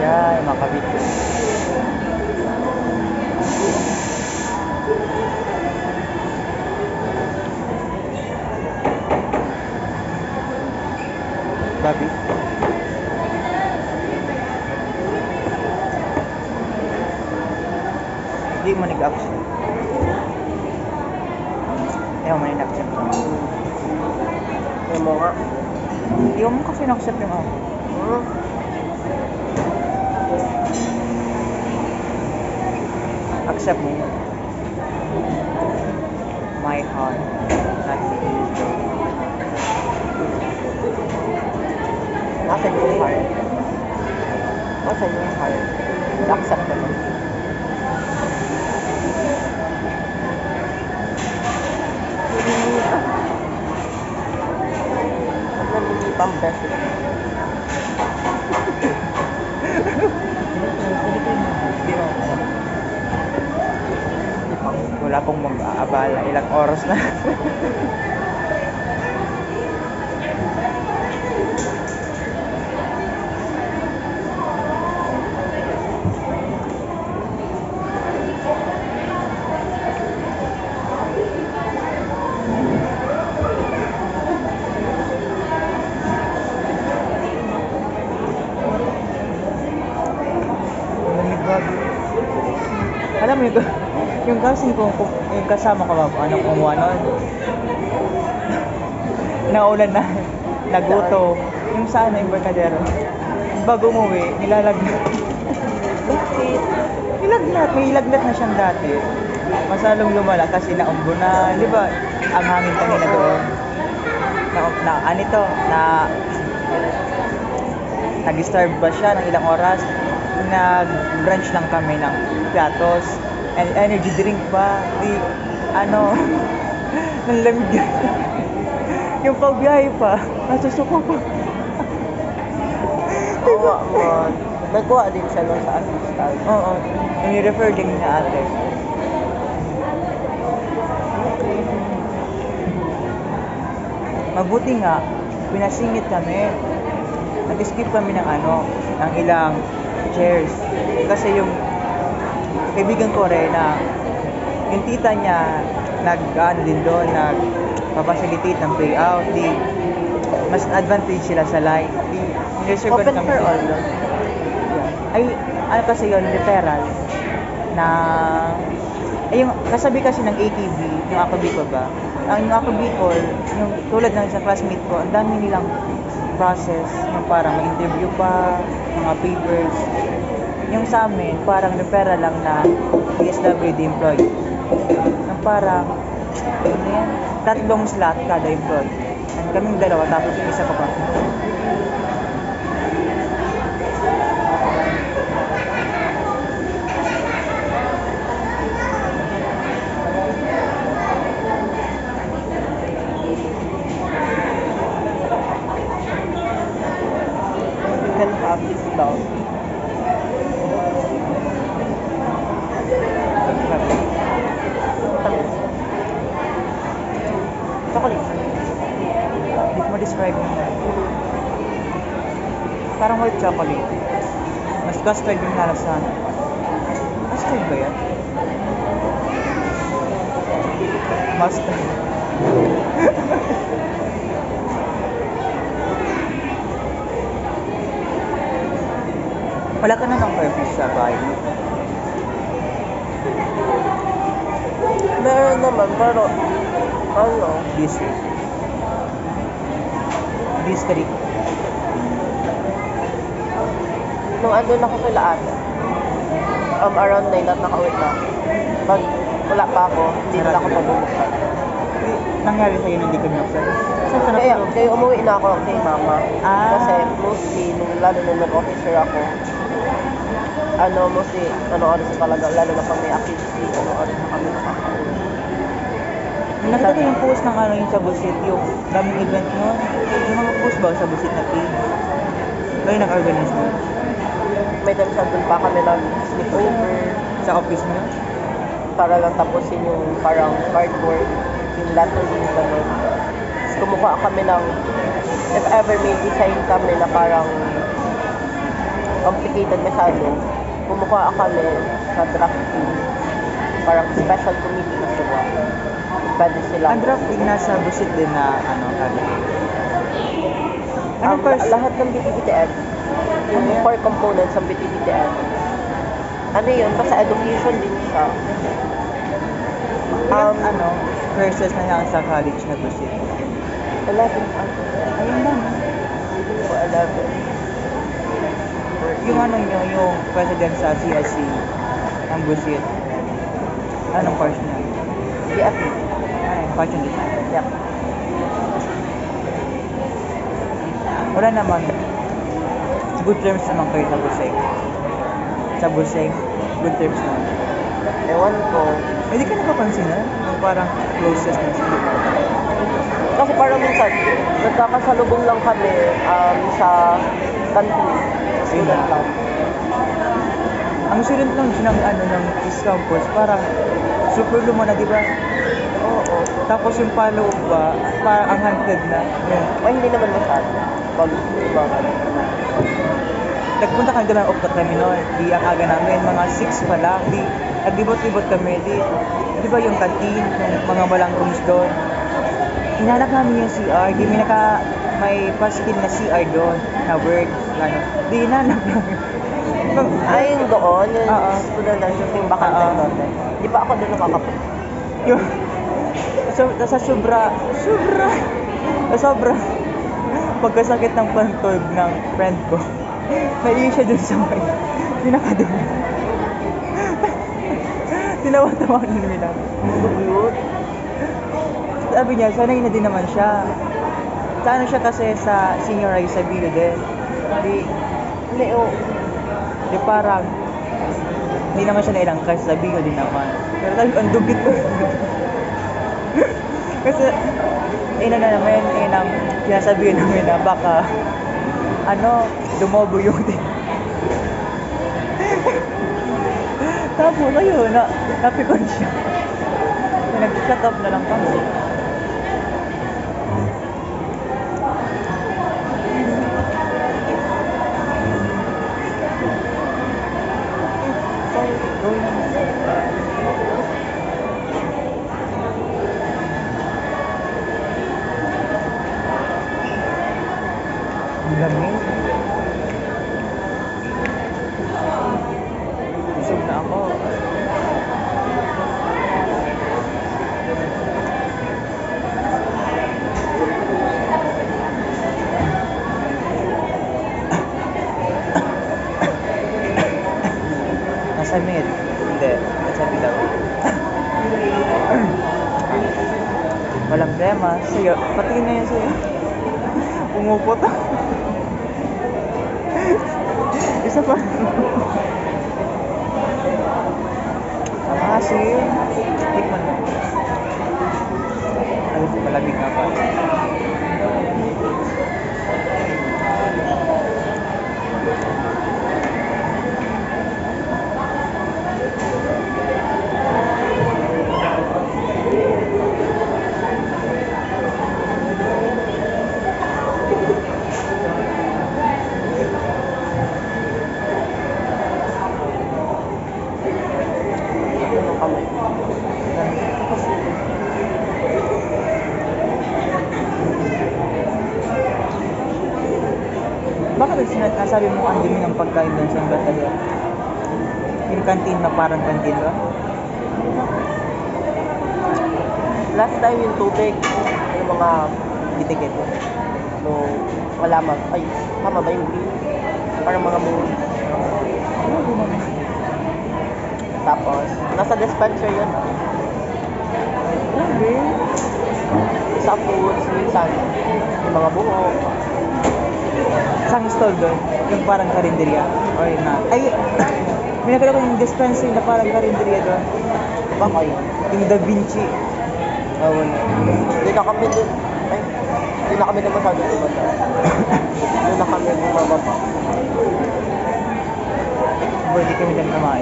Yan, makabit. Babi. Hindi mo nag-accept. Ayaw mo nag-accept. Yung mo nga. Hindi mo kasi na-accept yung ako. Accept mo yun. My heart, not the ego. Nasaan yung heart? Nasaan yung heart? Accept ko lang. Namili pang best. Wala pong mag-aabala. Ilang oras na. Alam mo yung kasing ko, yung kasama ko, ano kumuha nun? Naulan na, nagutom. Yung sana yung barkadero. Bago umuwi, nilalagnat. Bakit? Nilagnat, may ilagnat na siyang dati. Masalong lumala kasi naumbo na, di ba? Ang hangin kanina doon. Nag-starve ba siya ng ilang oras? Nag-brunch lang kami ng platos. And energy drink ba? Nanlamig. Yung pagbiyahe pa, nasusuko pa. Oo, nagkuha din siya nun sa assistant. Oo, nire-refer din ni ate. Mabuti nga, pinasingit kami. Nag-skip kami ng ilang chairs. Kasi yung kaibigan ko rin na yung tita niya din doon, nagpa-facilitate ng payout. Mas advantage sila sa line. Reserve Open kami for all, no? Ay, kasi yun, referral na yung kasabi kasi ng ATV, yung Ako Bicol ba? Yung Ako Bicol, yung tulad ng sa classmate ko, ang dami nilang process, yung parang may interview pa, mga papers. Yung sa amin, parang referral lang na DSWD employee. Yung parang, tatlong slot kada employee. And kaming dalawa, tapos yung isa pa pa. You can have this dog. Chocolate. Hindi ko ma-describe yung parang white chocolate. Mas custard yung nalasan. Custard ba yan? Mustard. Wala ka na ng purpose sa bahay. Meron naman, pero Busy. Busy. nung andun ako kila ate, around 9 at nakauwi na. Pag wala pa ako, hindi na ako pabubuksan. Nangyari sa'yo na hindi ka binuksan? Saan ka Kaya natulog? umuwi na ako kay mama. Ah. Kasi mostly, lalo nung nag-officer ako, mostly, oras na talaga, lalo na pag may activity, oras na kami nakakauwi. Nakita ko yung post ng yung sa Busit, yung daming event nun. Yung mga post ba sa Busit na page? Kayo nag-organize mo? May time sa doon pa kami nag-sleepover Sa office niyo? para lang tapusin yung parang cardboard, yung lettering, gano'n. Tapos kumukuha kami ng, if ever may design kami na parang complicated masyado, kumukuha kami sa drafting. Parang special committee na sila. Pwede sila. Ang drafting nasa busit din na ano kali. Ano first? Lahat ng BTBTN, yung core components ng BTBTN, ano yun, basta education din siya. Ano, courses na lang sa college na busit. 11 Ayun lang. o 11. Yung ano nyo, yung president sa CSC, ang busit. Anong course niya? BFE. Ay, fashion design. Yep. Wala naman. Good terms naman kayo sa Buseng. Sa Buseng, good terms naman. Ewan ko. Hindi ka nakapansin na? Yung parang closest na sila. Kasi parang minsan, nagkakasalubong lang kami sa canteen. Sa student lang. Ang student lang ng ano ng East Campus, parang super lumana, di ba? Oo. Tapos yung follow ba, parang ang hunted na. Yung, Ay, hindi naman masyado. nagpunta kami doon of the kami noon. Di ang aga namin, mga 6 pa lang. Di, naglibot-libot kami. Di ba yung canteen, yung mga walang rooms doon. Hinanap namin yung CR. Di may paskin na CR doon na work. Ano. Di hinanap namin. Ay, yung doon, yung Oo. student nurses, yung bakante Oo. doon. Di ba ako doon nakakapunta? Yung, sa sobra pagkasakit ng pantog ng friend ko, naiiyak siya dun sa may pinakadumi. Tinawa-tawa nila. Cute. Sabi niya, sanay na din naman siya. Sa ano siya kasi sa senior high sa Bilo din. Hindi, oh. Di parang, hindi naman siya nailang kasi sa Bilo din naman. Pero talagang ang dugit ko. Kasi, ina na naman, inang sinasabihin namin na baka, dumobo yung din. Tapos, ayun, napikon siya. Nag-shut up na lang kami. Ang lamig. Busog na ako. Nasa mid. Hindi. Nasa bilaw. Walang tema. Sa'yo. Patingin na yan sa'yo. Umupot ako. Isa pa. Ang asin. Tikman mo. Ay, malamig nga pa. Ano kami? Bakit sinasabi mo ang dumi ng pagkain doon sa Batalyon? Yung canteen na parang canteen ba? Last time yung tubig, yung mga Bitikit. no, wala ay, tama ba yung green? Parang mga moon. Tapos, nasa dispenser yun. Grabe. Sa foods, minsan, yung mga buhok. Saan stall doon? Yung parang karinderya? Or na? Ay! May nakita ko yung dispensary na parang karinderya doon. Baka yun. Yung Da Vinci. Oh, wala. Hindi na kami dun. Ay, hindi na kami na masyado dumanda. Doon na kami bumababa. Pwede kami lang naman.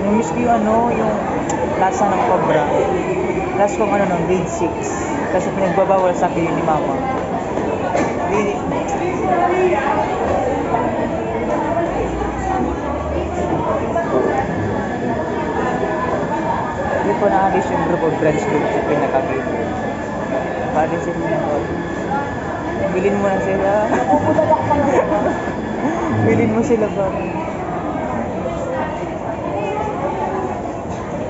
Namiss ko yung yung lasa ng cobra. Last kong ng grade 6. Kasi pinagbabawal sa akin yun ni mama. Di, least yung group of friends ko sa pinaka-game. Pwede sila na bilhin mo na sila. Bilhin mo sila ba?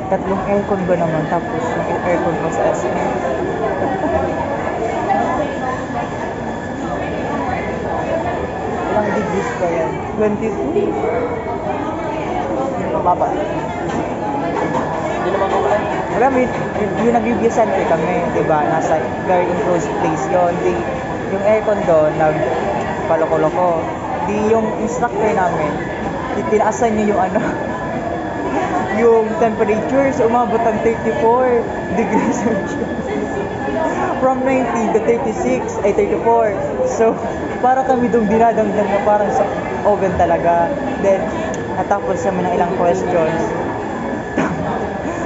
Tatlong aircon ba naman tapos yung aircon pa sa SM. Ilang degrees pa yan? 22? Mababa. Hindi naman ko wala. Wala, yung nag-UBSan kami, di ba? Nasa very enclosed place yun. Yung aircon doon, nagpaloko-loko. Di yung instructor namin, tinaasan niya yung ano, yung temperature, so umabot ang 34 degrees Celsius. From 90 to 36, ay 34. So, para kami doon dinadamdam na parang sa oven talaga. Then, natapos kami ng ilang questions.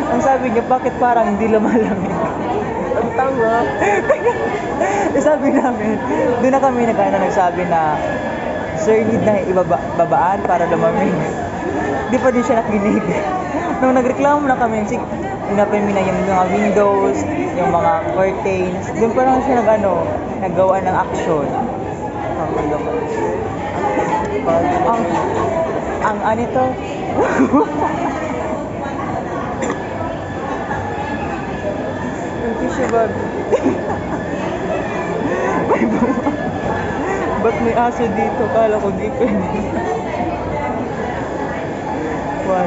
Ang sabi niya, bakit parang hindi lumalamig? Ang tanga. Sabi namin, doon na kami nagsabi na, sir, need na ibabaan para lumamig. Di pa din siya nakinig. Nung nagreklamo na kami, inapin mo na yung mga windows, yung mga curtains. Doon pa lang siya naggawa ng action. Ang ano to? Yung tissue bag. Ba't may aso dito? Kala ko di pwede. 1,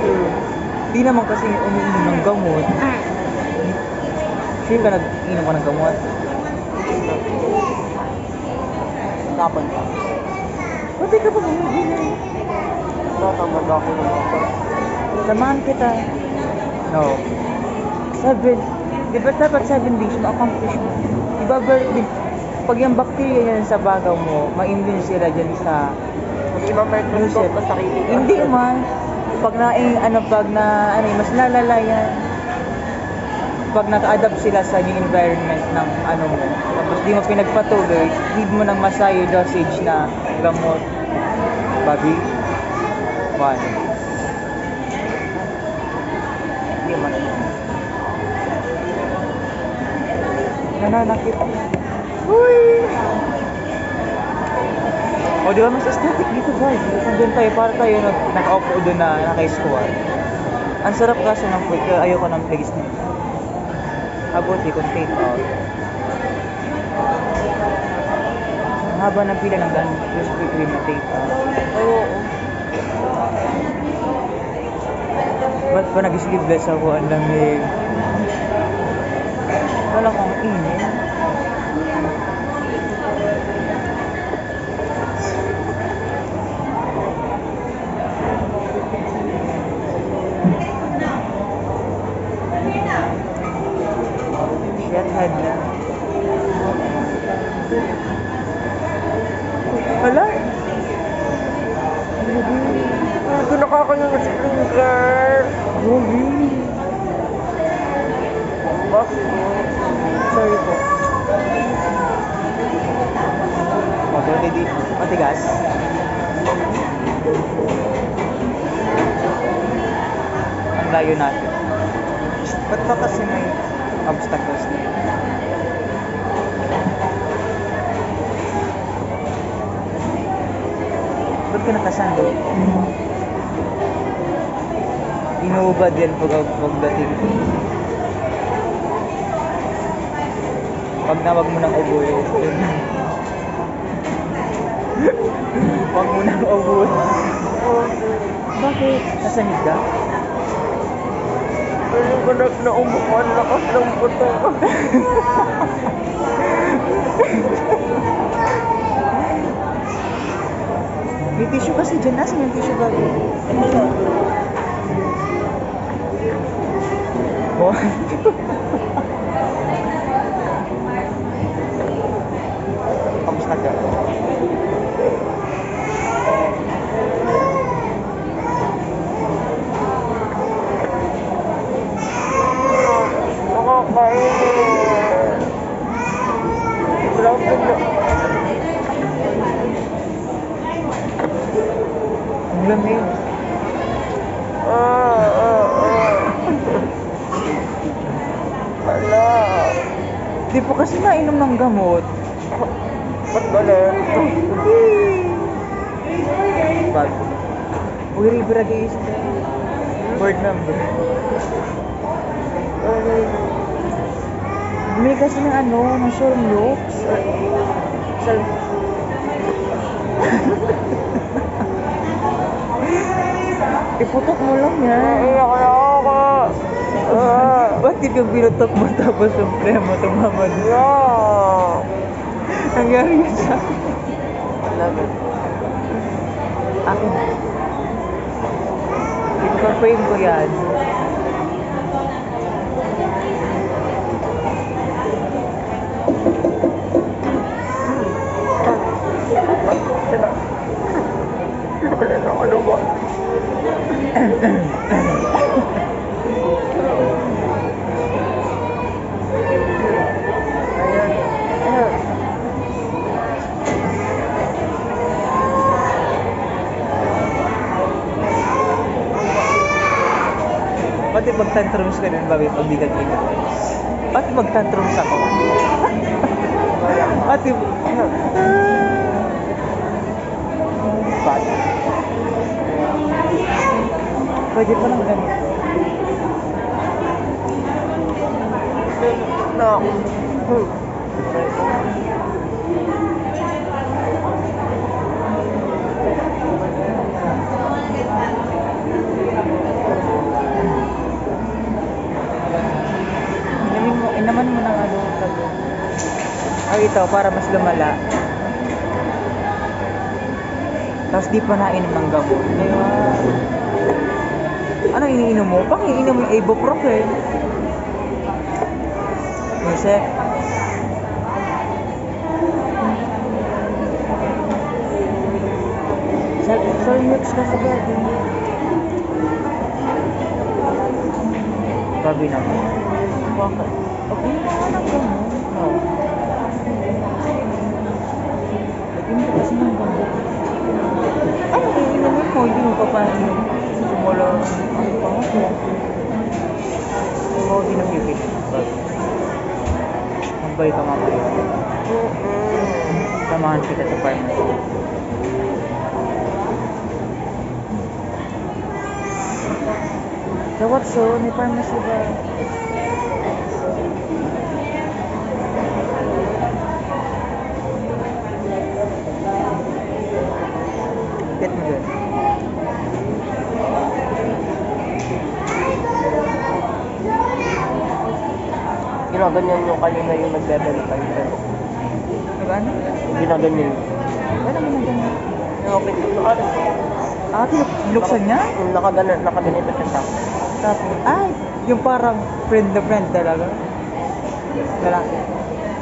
2. Di naman kasi umiinom ng gamot. Sure ka nag-inom ka ng gamot? Kapag pa. Ba't di ka pa umiinom? Nakamag ako ng mga. Samahan kita. No. 7. Di ba dapat 7 days ma-accomplish mo? Diba pag yung bacteria yan sa bagaw mo, ma-immune sila dyan sa Hindi ma-microscope pa sarili. hindi man. Pag mas lalala yan. Pag naka-adapt sila sa new environment ng mo, tapos di mo pinagpatuloy, need mo ng masayo dosage na gamot. Babi. 1. Hindi man. Nananakit. Uy! O di ba mas aesthetic dito guys? Nandun tayo para tayo naka-off doon na naka-squat. Ang sarap kasi ng food, kaya ayoko ng place na ito. Abuti kung take out. Ang haba ng pila ng ganun, Krispy Kreme na take out. Oo. Ba't pa nag-sleeveless ako? Ang lamig. Wala kang init. Shit, head na. Wala. Ito nakakanya na si Sprinkler. Gogi. Bakit? Sorry po. Di matigas. Ang layo natin. Ba't ba kasi may obstacles na? Ba't ka nakasando? Inuubad yan pagdating. Pag nawag mo ng ubo yun. Wag mo nang ubo. Bakit? Nasanid ka? Pero ganap na umukan, lakas ng puto. May tissue kasi dyan. Nasaan yung tissue bag? Oh. Kamusta ka? Nakakainin. Grabe na. Ang lamig. Di po kasi nainom ng gamot. Ba't galit? Bag. Uy, Ribera guys. Board number. Bumili kasi ng ano, ng Solmux. Iputok mo lang yan. Naiyak na ako. Ba't di ka binutok mo tapos yung premo tumama doon? Yeah. Nangyari yun sa akin. Love it. Akin. Ipa-frame ko yan. Ano ba? Pati mag-tantrums ka din, babi, pag di ka kita. Pati mag-tantrums ako. Pati... Pati. Pwede pa lang ganito. No. Inaman mo ng ano, tabi. Ay, ito, para mas lumala. Tapos di pa nainom ng gamot. Ayun. Ano iniinom mo? Baka iniinom mo yung ibuprofen. Isip. Solmux kasi gabi. Gabi naman. Bakit? Okay, parang gamot. Oh. Lagyan mo kasi ng gamot. Ano iinumin mo? Hindi mo pa painom. Simula. Ano pa ako? Oo, hindi nakikita. Magbay ka mamaya. Samahan kita sa pharmacy. Sa Watson, may pharmacy ba? Get mo dyan. Ginaganyan nyo kanina yung nagbe-verify. Nag-ano? Ginaganyan. Wala mo na ganyan. Okay, so ano? Binuksan niya? Nakaganito siya sa akin. Tapos, ay, yung parang friend na friend talaga. Lalaki.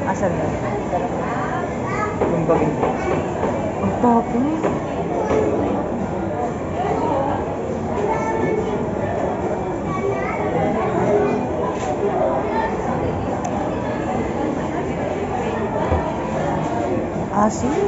Asan na? Yung bagay. Ang tapos. Asin?